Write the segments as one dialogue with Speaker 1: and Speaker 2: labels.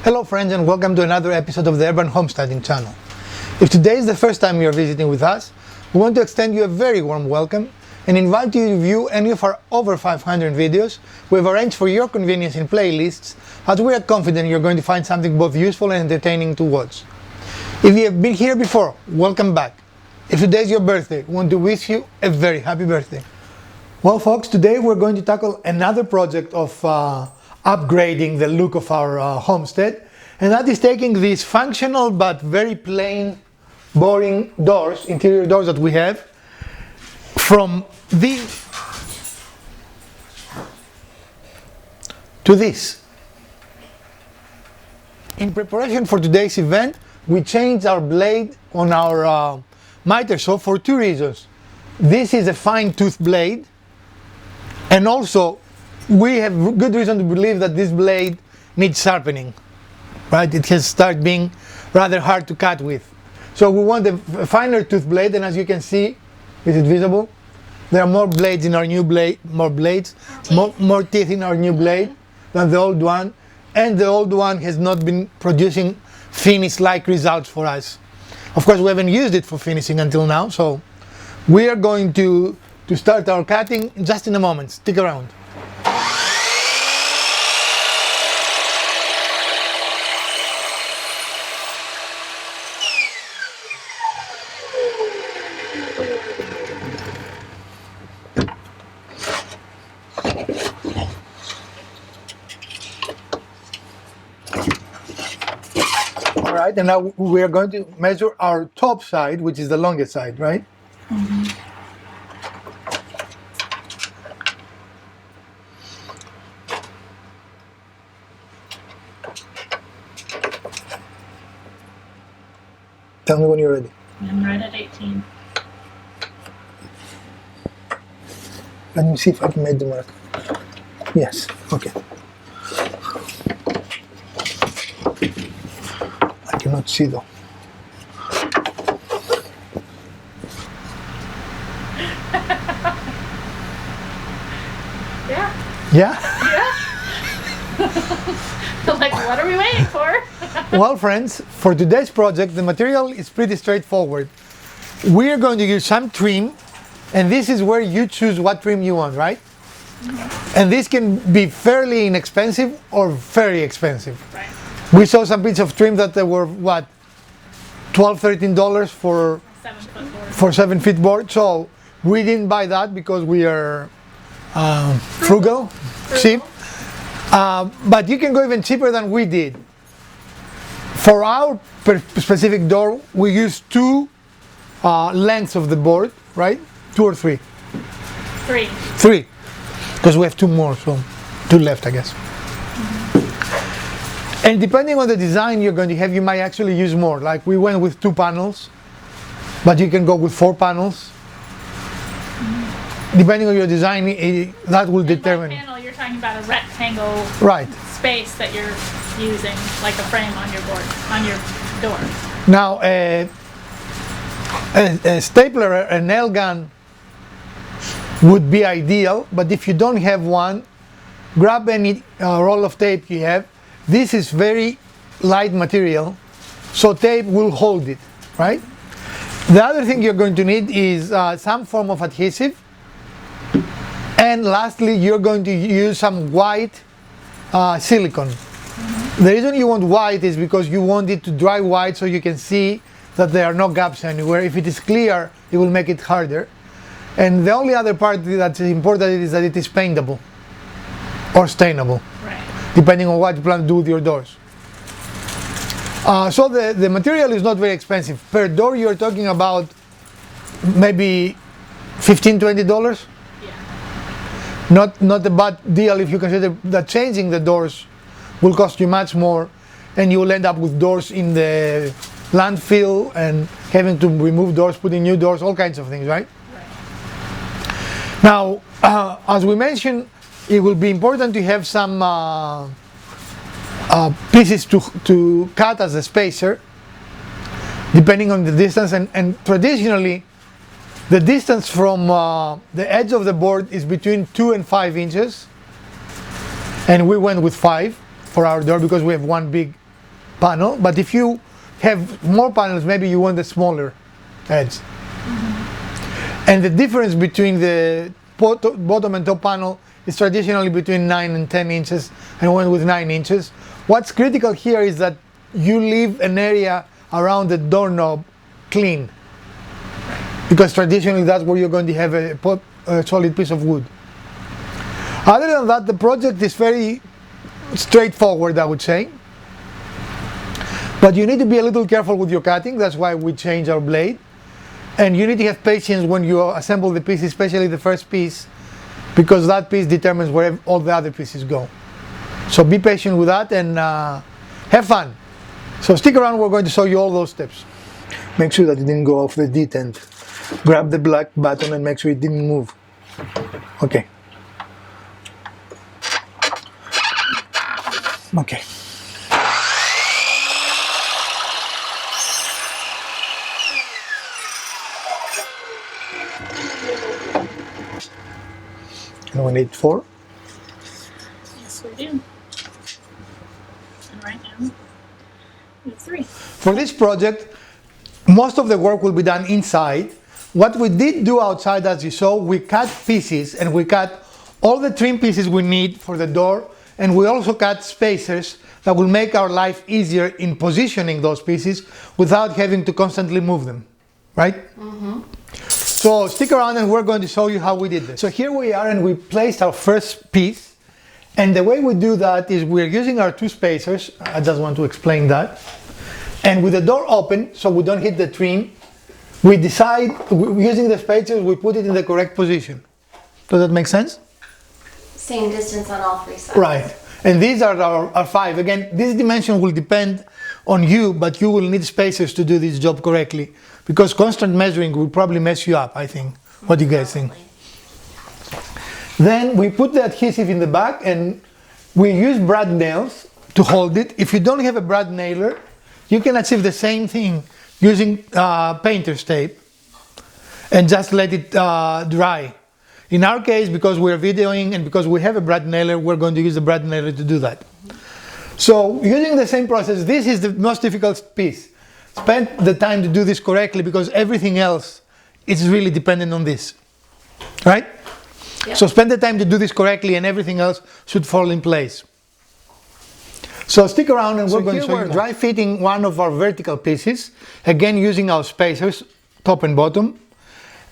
Speaker 1: Hello friends, and welcome to another episode of the Urban Homesteading channel. If today is the first time you are visiting with us, we want to extend you a very warm welcome and invite you to view any of our over 500 videos we have arranged for your convenience in playlists, as we are confident you're going to find something both useful and entertaining to watch. If you have been here before, welcome back. If today is your birthday, we want to wish you a very happy birthday. Well folks, today we're going to tackle another project of upgrading the look of our homestead, and that is taking these functional but very plain, boring doors, interior doors that we have, from this to this. In preparation for today's event, we changed our blade on our miter saw for two reasons. This is a fine tooth blade, and also we have good reason to believe that this blade needs sharpening, right? It has started being rather hard to cut with. So we want a finer tooth blade, and as you can see, is it visible? There are more blades in our new blade, more teeth in our new blade than the old one, and the old one has not been producing finish-like results for us. Of course, we haven't used it for finishing until now, so we are going to start our cutting just in a moment. Stick around. Alright, and now we are going to measure our top side, which is the longest side, right? Mm-hmm. Tell me when you're ready.
Speaker 2: I'm right at 18.
Speaker 1: Let me see if I've made the mark. Yes, okay. I cannot see though.
Speaker 2: Yeah.
Speaker 1: Yeah?
Speaker 2: Yeah. Like, what are we waiting for?
Speaker 1: Well, friends, for today's project, the material is pretty straightforward. We are going to use some trim, and this is where you choose what trim you want, right? Mm-hmm. And this can be fairly inexpensive or very expensive.
Speaker 2: Right.
Speaker 1: We saw some bits of trim that were, what, $12, $13 for
Speaker 2: 7-foot board.
Speaker 1: For 7-foot board. So we didn't buy that because we are frugal, cheap. But you can go even cheaper than we did. For our specific door, we use two lengths of the board, right? 2 or 3?
Speaker 2: 3.
Speaker 1: 3, because we have 2 more, so 2 left, I guess. Mm-hmm. And depending on the design you're going to have, you might actually use more. Like we went with 2 panels, but you can go with 4 panels. Mm-hmm. Depending on your design, that will determine.
Speaker 2: By panel, you're talking about a rectangle space that you're using, like a frame on your board, on your door.
Speaker 1: Now, a stapler, a nail gun would be ideal, but if you don't have one, grab any roll of tape you have. This is very light material, so tape will hold it, right? The other thing you're going to need is some form of adhesive, and lastly, you're going to use some white silicone. Mm-hmm. The reason you want white is because you want it to dry white so you can see that there are no gaps anywhere. If it is clear, it will make it harder. And the only other part that's important is that it is paintable or stainable,
Speaker 2: right,
Speaker 1: depending on what you plan to do with your doors. So the material is not very expensive. Per door, you're talking about maybe $15, $20. Yeah. Not a bad deal if you consider that changing the doors will cost you much more, and you will end up with doors in the landfill and having to remove doors, put in new doors, all kinds of things, right? Now, as we mentioned, it will be important to have some pieces to cut as a spacer, depending on the distance, and traditionally, the distance from the edge of the board is between 2 and 5 inches, and we went with 5 for our door because we have one big panel, but if you have more panels, maybe you want the smaller edge. And the difference between the bottom and top panel is traditionally between 9 and 10 inches, and one with 9 inches. What's critical here is that you leave an area around the doorknob clean, because traditionally that's where you're going to have a solid piece of wood. Other than that, the project is very straightforward, I would say. But you need to be a little careful with your cutting. That's why we change our blade. And you need to have patience when you assemble the piece, especially the first piece, because that piece determines where all the other pieces go. So be patient with that and have fun. So stick around, we're going to show you all those steps. Make sure that it didn't go off the detent. Grab the black button and make sure it didn't move. Okay. Okay. And we need 4.
Speaker 2: Yes, we do. And right now, we have 3.
Speaker 1: For this project, most of the work will be done inside. What we did do outside, as you saw, we cut pieces, and we cut all the trim pieces we need for the door, and we also cut spacers that will make our life easier in positioning those pieces without having to constantly move them, right? Mm-hmm. So stick around and we're going to show you how we did this. So here we are, and we placed our first piece, and the way we do that is we're using our 2 spacers. I just want to explain that. And with the door open, so we don't hit the trim, we decide, using the spacers, we put it in the correct position. Does that make sense?
Speaker 3: Same distance on all 3 sides.
Speaker 1: Right. And these are our 5. Again, this dimension will depend on you, but you will need spacers to do this job correctly, because constant measuring will probably mess you up, I think. What do you guys think? Then we put the adhesive in the back, and we use brad nails to hold it. If you don't have a brad nailer, you can achieve the same thing using painter's tape and just let it dry. In our case, because we're videoing and because we have a brad nailer, we're going to use the brad nailer to do that. So using the same process, this is the most difficult piece. Spend the time to do this correctly, because everything else is really dependent on this, right? Yep. So spend the time to do this correctly, and everything else should fall in place. So stick around, and we're going to show you dry fitting one of our vertical pieces, again using our spacers, top and bottom.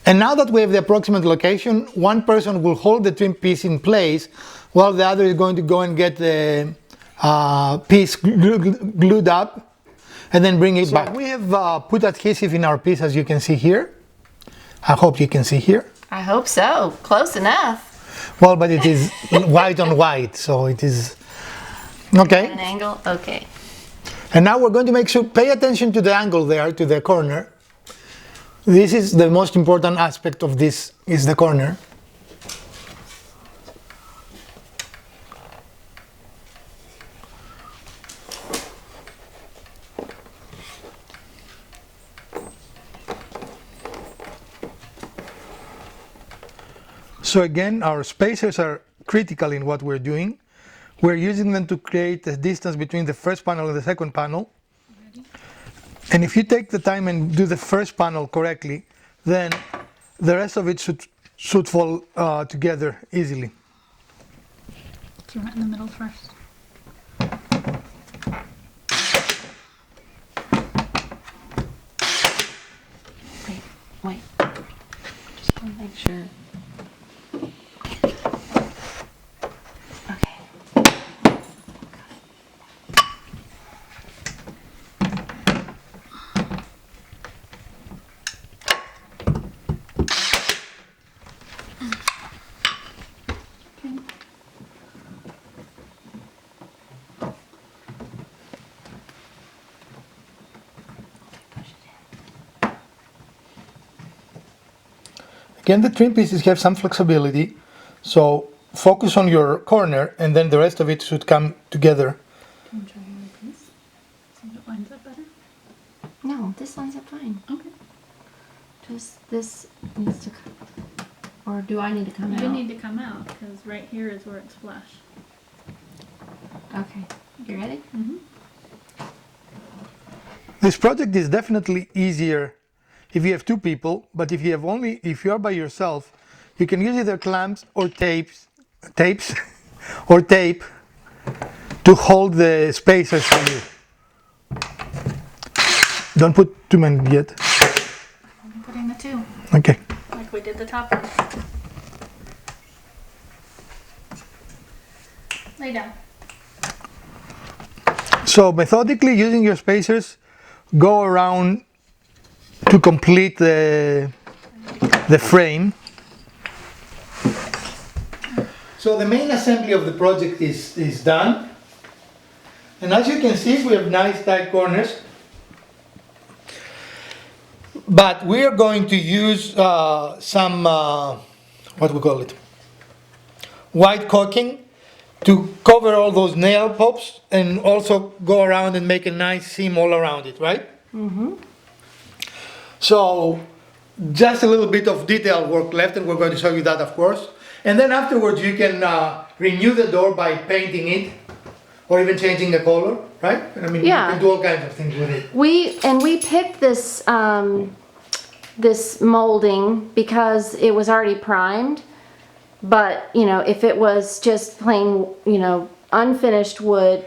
Speaker 1: And now that we have the approximate location, one person will hold the trim piece in place while the other is going to go and get the piece glued up and then bring it back. We have put adhesive in our piece, as you can see here. I hope you can see here.
Speaker 3: I hope so. Close enough.
Speaker 1: Well, but it is white on white, so it is okay.
Speaker 3: At an angle? Okay.
Speaker 1: And now we're going to make sure, pay attention to the angle there, to the corner. This is the most important aspect of this, is the corner. So again, our spacers are critical in what we're doing. We're using them to create a distance between the first panel and the second panel. And if you take the time and do the first panel correctly, then the rest of it should fall together easily.
Speaker 2: So right in the middle first.
Speaker 3: Wait. Just want to make sure. Okay.
Speaker 1: Again, the trim pieces have some flexibility, so focus on your corner, and then the rest of it should come together.
Speaker 2: Can you try your piece? See if it lines up better?
Speaker 3: No, this lines up fine.
Speaker 2: Okay.
Speaker 3: Just this needs to come. Or do I need to come out?
Speaker 2: You need to come out, because right here is where it's flush.
Speaker 3: Okay. You ready?
Speaker 2: Mm-hmm.
Speaker 1: This project is definitely easier if you have two people, but if you are by yourself, you can use either clamps or tapes or tape to hold the spacers for you. Don't put too many yet.
Speaker 2: I'm putting the two,
Speaker 1: Okay.
Speaker 2: like we did the top one. Lay down.
Speaker 1: So methodically using your spacers, go around to complete the frame. So the main assembly of the project is done. And as you can see, we have nice tight corners. But we are going to use some, what we call it, white caulking to cover all those nail pops and also go around and make a nice seam all around it, right? Mm-hmm. So just a little bit of detail work left, and we're going to show you that, of course. And then afterwards you can renew the door by painting it or even changing the color, right? I mean,
Speaker 3: Yeah.
Speaker 1: you can do all kinds of things with it.
Speaker 3: We picked this this molding because it was already primed. But, you know, if it was just plain, you know, unfinished wood,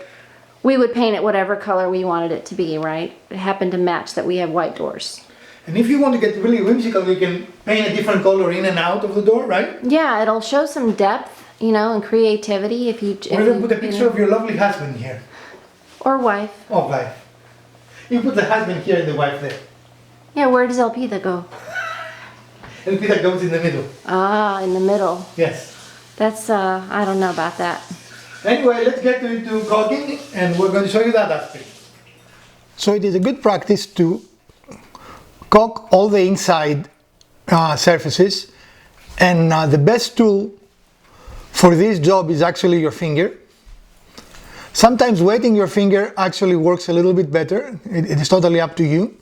Speaker 3: we would paint it whatever color we wanted it to be, right? It happened to match that we have white doors.
Speaker 1: And if you want to get really whimsical, you can paint a different color in and out of the door, right?
Speaker 3: Yeah, it'll show some depth, you know, and creativity if you...
Speaker 1: Or even put a picture of your lovely husband here.
Speaker 3: Or wife.
Speaker 1: Oh, wife. You put the husband here and the wife there.
Speaker 3: Yeah, where does Elpida go?
Speaker 1: And Peter goes in the middle.
Speaker 3: Ah, in the middle.
Speaker 1: Yes.
Speaker 3: That's, I don't know about that.
Speaker 1: Anyway, let's get into caulking, and we're going to show you that aspect. So it is a good practice to caulk all the inside surfaces, and the best tool for this job is actually your finger. Sometimes wetting your finger actually works a little bit better. It is totally up to you,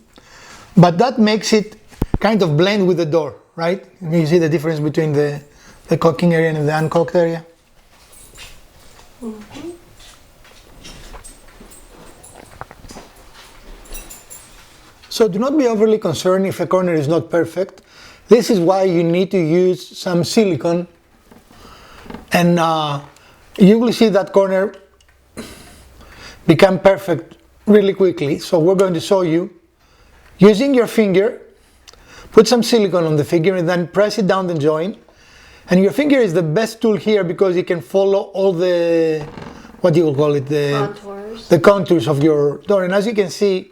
Speaker 1: but that makes it kind of blend with the door, right? You see the difference between the caulking area and the uncaulked area?
Speaker 3: Mm-hmm.
Speaker 1: So do not be overly concerned if a corner is not perfect. This is why you need to use some silicone, and you will see that corner become perfect really quickly. So we're going to show you using your finger. Put some silicone on the finger and then press it down the joint. And your finger is the best tool here because it can follow all the, what do you call it? The contours of your door. And as you can see,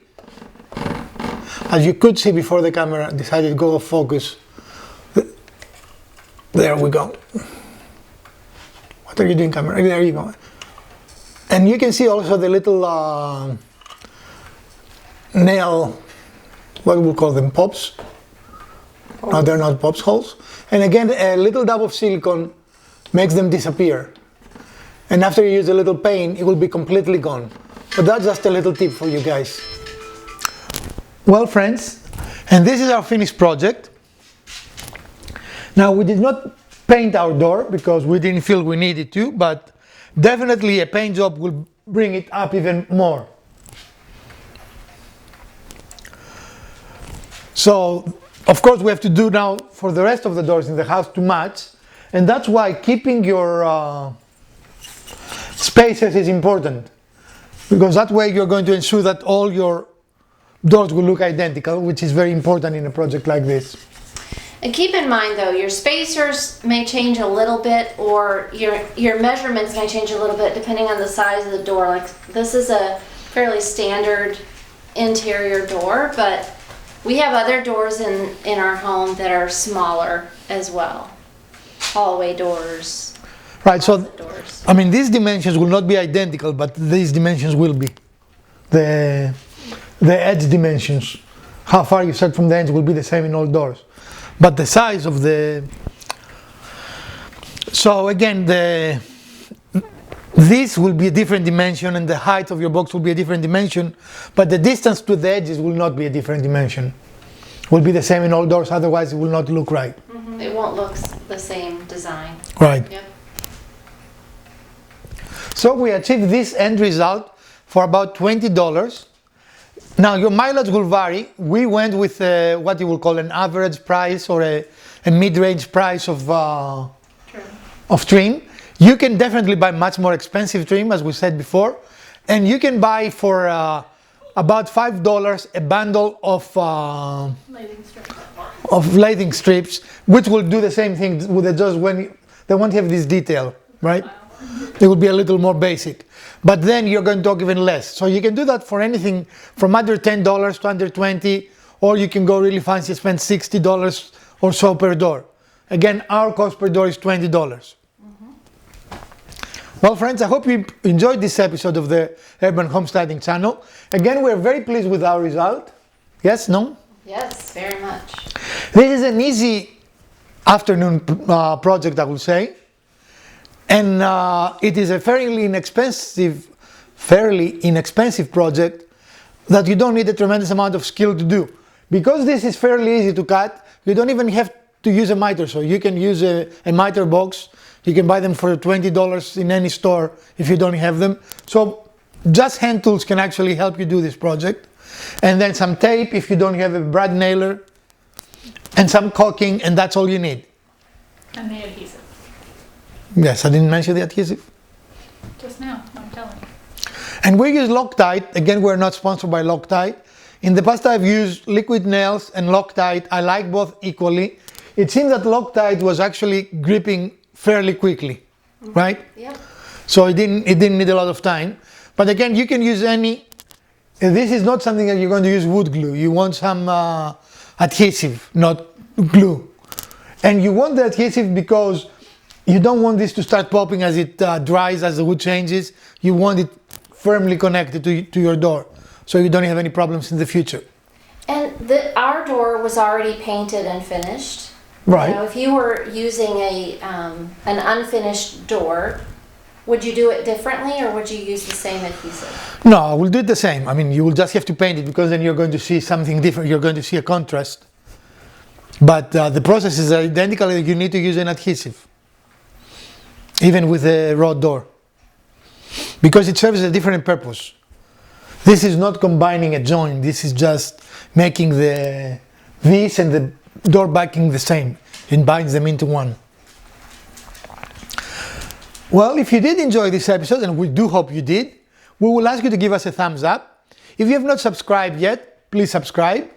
Speaker 1: as you could see before the camera decided to go off focus, there we go. What are you doing, camera? There you go. And you can see also the little nail, what we call them, pops. No, they're not pops, holes. And again, a little dab of silicone makes them disappear. And after you use a little paint, it will be completely gone. But that's just a little tip for you guys. Well, friends, and this is our finished project. Now, we did not paint our door because we didn't feel we needed to, but definitely a paint job will bring it up even more. So, of course, we have to do now for the rest of the doors in the house to match, and that's why keeping your spaces is important, because that way you're going to ensure that all your doors will look identical, which is very important in a project like this.
Speaker 3: And keep in mind though, your spacers may change a little bit, or your measurements may change a little bit depending on the size of the door. Like this is a fairly standard interior door, but we have other doors in our home that are smaller as well. Hallway doors.
Speaker 1: Right, so
Speaker 3: doors.
Speaker 1: I mean these dimensions will not be identical, but these dimensions will be. The edge dimensions, how far you start from the edge, will be the same in all doors. But the size of the... So again, this will be a different dimension and the height of your box will be a different dimension, but the distance to the edges will not be a different dimension. It will be the same in all doors, otherwise it will not look right.
Speaker 3: Mm-hmm. It won't look the same design.
Speaker 1: Right.
Speaker 3: Yep.
Speaker 1: So we achieved this end result for about $20. Now your mileage will vary. We went with what you will call an average price or a mid-range price of trim. You can definitely buy much more expensive trim, as we said before, and you can buy for about $5 a bundle of lathing strips, which will do the same thing with the just when they won't have this detail, right? It will be a little more basic, but then you're going to talk even less. So you can do that for anything from under $10 to under $20, or you can go really fancy, spend $60 or so per door. Again, our cost per door is $20. Well, friends, I hope you enjoyed this episode of the Urban Homesteading channel. Again, we're very pleased with our result. Yes, no?
Speaker 3: Yes, very much.
Speaker 1: This is an easy afternoon project, I will say. And it is a fairly inexpensive project that you don't need a tremendous amount of skill to do. Because this is fairly easy to cut, you don't even have to use a miter saw. You can use a miter box. You can buy them for $20 in any store if you don't have them. So just hand tools can actually help you do this project. And then some tape if you don't have a brad nailer, and some caulking, and that's all you need.
Speaker 2: And the adhesive.
Speaker 1: Yes, I didn't mention the adhesive.
Speaker 2: Just now, I'm telling you.
Speaker 1: And we use Loctite. Again, we're not sponsored by Loctite. In the past I've used liquid nails and Loctite. I like both equally. It seems that Loctite was actually gripping fairly quickly, right?
Speaker 3: Yeah.
Speaker 1: So it didn't need a lot of time. But again, you can use any. This is not something that you're going to use wood glue. You want some adhesive, not glue. And you want the adhesive because you don't want this to start popping as it dries, as the wood changes. You want it firmly connected to your door, so you don't have any problems in the future.
Speaker 3: And our door was already painted and finished.
Speaker 1: Right.
Speaker 3: You know, if you were using an unfinished door, would you do it differently, or would you use the same adhesive?
Speaker 1: No, I will do it the same. I mean, you will just have to paint it, because then you're going to see something different. You're going to see a contrast. But the process is identical. You need to use an adhesive, even with a raw door, because it serves a different purpose. This is not combining a joint. This is just making this and the door backing the same. It binds them into one. Well, if you did enjoy this episode, and we do hope you did, we will ask you to give us a thumbs up. If you have not subscribed yet, please subscribe.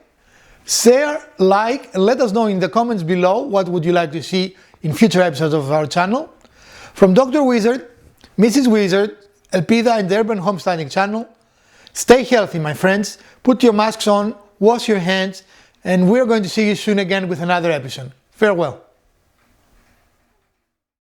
Speaker 1: Share, like, and let us know in the comments below what would you like to see in future episodes of our channel. From Dr. Wizard, Mrs. Wizard, Elpida, and the Urban Homesteading channel, stay healthy, my friends. Put your masks on, wash your hands, and we're going to see you soon again with another episode. Farewell.